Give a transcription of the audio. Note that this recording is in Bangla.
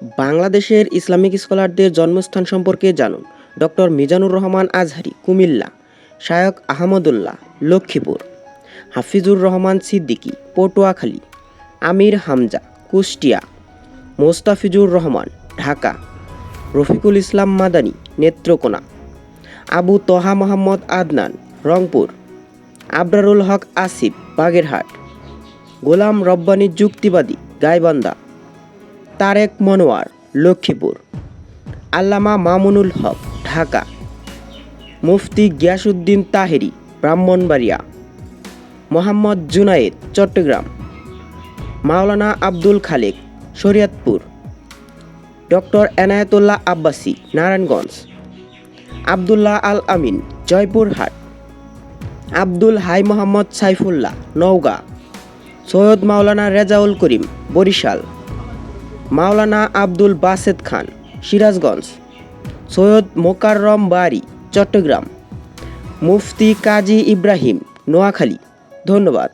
বাংলাদেশের ইসলামিক স্কলারদের জন্মস্থান সম্পর্কে জানুন। ডক্টর মিজানুর রহমান আজহারী, কুমিল্লা। শায়খ আহমদুল্লাহ, লক্ষ্মীপুর। হাফিজুর রহমান সিদ্দিকী, পটুয়াখালী। আমির হামজা, কুষ্টিয়া। মোস্তাফিজুর রহমান, ঢাকা। রফিকুল ইসলাম মাদানী, নেত্রকোনা। আবু তহা মোহাম্মদ আদনান, রংপুর। আবরারুল হক আসিফ, বাগেরহাট। গোলাম রব্বানী যুক্তিবাদী, গাইবান্ধা। তারেক মনোয়ার, লক্ষ্মীপুর। আল্লামা মামুনুল হক, ঢাকা। মুফতি গিয়াসউদ্দিন তাহেরী, ব্রাহ্মণবাড়িয়া। মোহাম্মদ জুনায়েদ, চট্টগ্রাম। মাওলানা আব্দুল খালেক, শরীয়তপুর। ডক্টর এনায়েতুল্লাহ আব্বাসী, নারায়ণগঞ্জ। আবদুল্লাহ আল আমিন, জয়পুরহাট। আব্দুল হাই মোহাম্মদ সাইফুল্লাহ, নওগাঁ। সৈয়দ মাওলানা রেজাউল করিম, বরিশাল। মাওলানা আব্দুল বাসেত খান, সিরাজগঞ্জ। সৈয়দ মোকাররম বারী, চট্টগ্রাম। মুফতি কাজী ইব্রাহিম, নোয়াখালী। ধন্যবাদ।